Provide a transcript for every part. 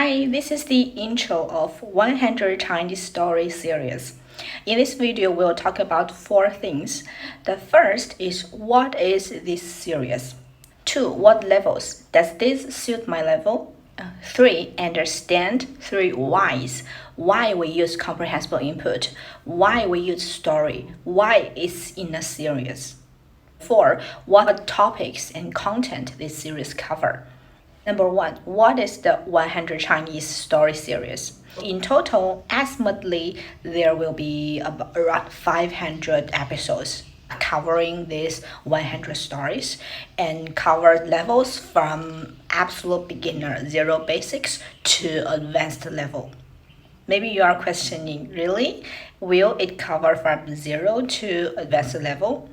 Hi, this is the intro of 100 Chinese Story series. In this video, we'll talk about four things. The first is what is this series? 2. What levels? Does this suit my level? 3. Understand. 3. Whys. Why we use comprehensible input. Why we use story. Why it's in a series. 4. What topics and content this series cover. Number 1. What is the 100 Chinese Story series? In total, estimately, there will be around 500 episodes covering these 100 stories and cover levels from absolute beginner, zero basics, to advanced level. Maybe you are questioning, really? Will it cover from zero to advanced level?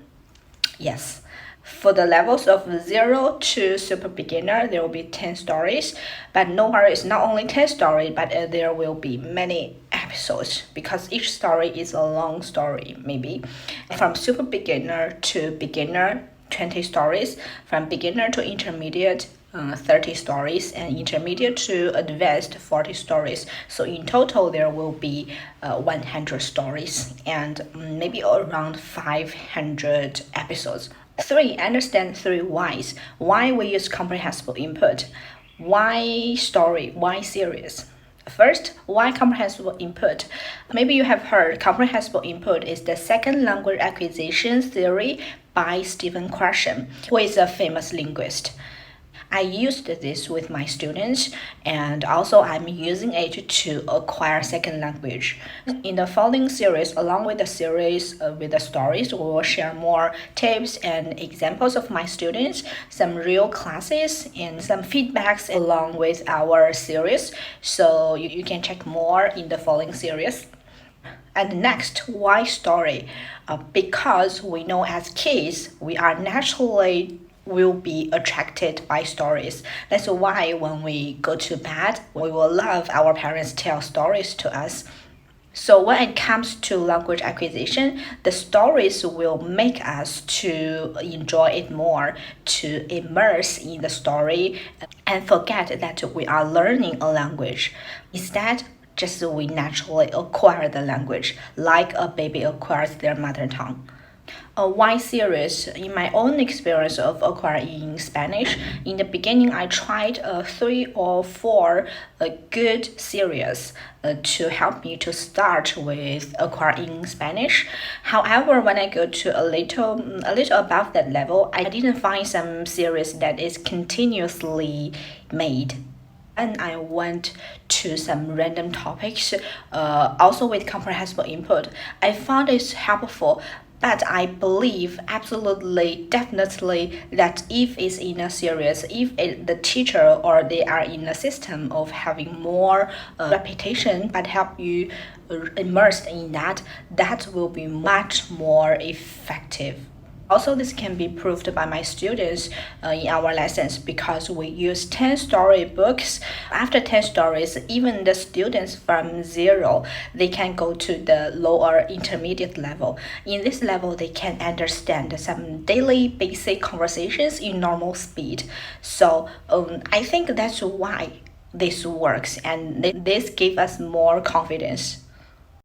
Yes. For the levels of 0 to super beginner, there will be 10 stories. But no worries, not only 10 stories, but there will be many episodes because each story is a long story, maybe. From super beginner to beginner, 20 stories. From beginner to intermediate, 30 stories, and intermediate to advanced, 40 stories. So in total, there will be 100 stories and maybe around 500 episodes. 3. Understand 3 whys. Why we use comprehensible input. Why story? Why series? First, why comprehensible input? Maybe you have heard comprehensible input is the second language acquisition theory by Stephen Krashen, who is a famous linguist. I used this with my students, and also I'm using it to acquire second language. In the following series, along with the series with the stories, we will share more tips and examples of my students, some real classes, and some feedbacks along with our series. So you can check more in the following series. And next, why story? Because we know as kids, we are naturally will be attracted by stories. That's why when we go to bed, we will love our parents tell stories to us. So when it comes to language acquisition, the stories will make us to enjoy it more, to immerse in the story and forget that we are learning a language. Instead, just we naturally acquire the language like a baby acquires their mother tongue. A why series. In my own experience of acquiring Spanish, in the beginning I tried 3 or 4 good series to help me to start with acquiring Spanish. However, when I go to a little above that level, I didn't find some series that is continuously made. And I went to some random topics, also with comprehensible input. I found it helpful, but I believe absolutely, definitely that if it's in a series, if the teacher or they are in a system of having more repetition, but help you immersed in that, that will be much more effective. Also, this can be proved by my students in our lessons because we use 10 story books. After 10 stories, even the students from 0, they can go to the lower intermediate level. In this level, they can understand some daily basic conversations in normal speed. So I think that's why this works, and this gives us more confidence.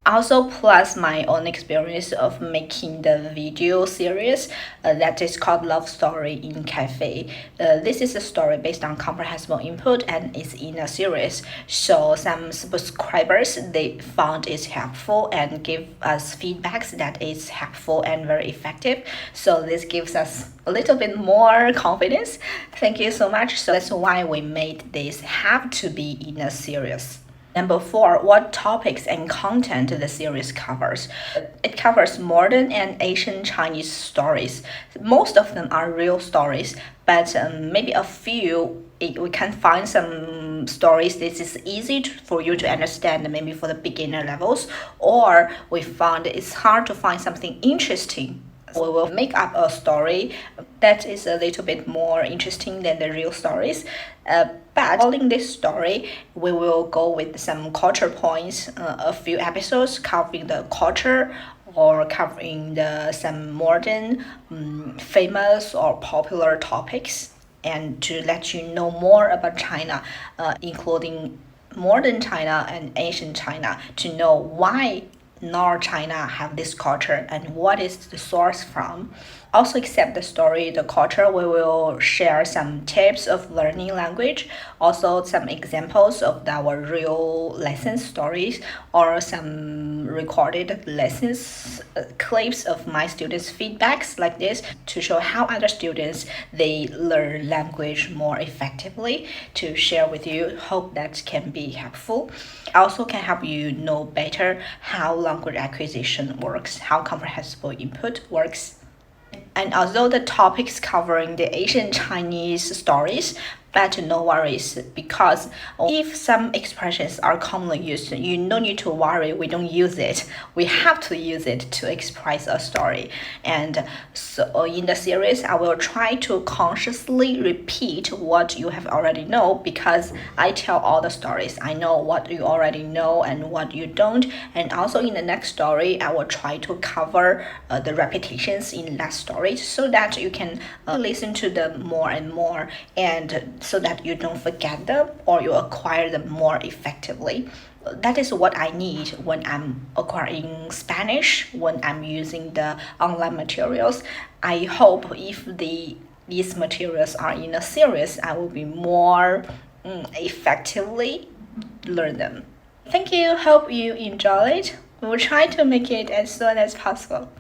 Also, plus my own experience of making the video series that is called Love Story in Cafe. This is a story based on comprehensible input and it's in a series. So some subscribers, they found it helpful and give us feedbacks that it's helpful and very effective. So this gives us a little bit more confidence. Thank you so much. So that's why we made this have to be in a series. Number 4, what topics and content the series covers. It covers modern and ancient Chinese stories. Most of them are real stories, but maybe a few we can find some stories this is easy for you to understand, maybe for the beginner levels, or we found it's hard to find something interesting. We will make up a story that is a little bit more interesting than the real stories. But following this story, we will go with some culture points, a few episodes covering the culture or covering some modern, famous or popular topics, and to let you know more about China, including modern China and ancient China to know why North China have this culture and what is the source from. Also, accept the story, the culture. We will share some tips of learning language, also some examples of our real lesson stories, or some recorded lessons clips of my students' feedbacks like this to show how other students they learn language more effectively. To share with you, hope that can be helpful. Also, can help you know better how language acquisition works, how comprehensible input works. And although the topics covering the Asian Chinese stories, but no worries, because if some expressions are commonly used, you no need to worry, we don't use it. We have to use it to express a story. And so in the series, I will try to consciously repeat what you have already know, because I tell all the stories. I know what you already know and what you don't. And also in the next story, I will try to cover the repetitions in that story so that you can listen to them more and more, and so that you don't forget them or you acquire them more effectively. That is what I need when I'm acquiring Spanish, when I'm using the online materials. I hope if these materials are in a series, I will be more effectively learn them. Thank you. Hope you enjoy it. We will try to make it as soon as possible.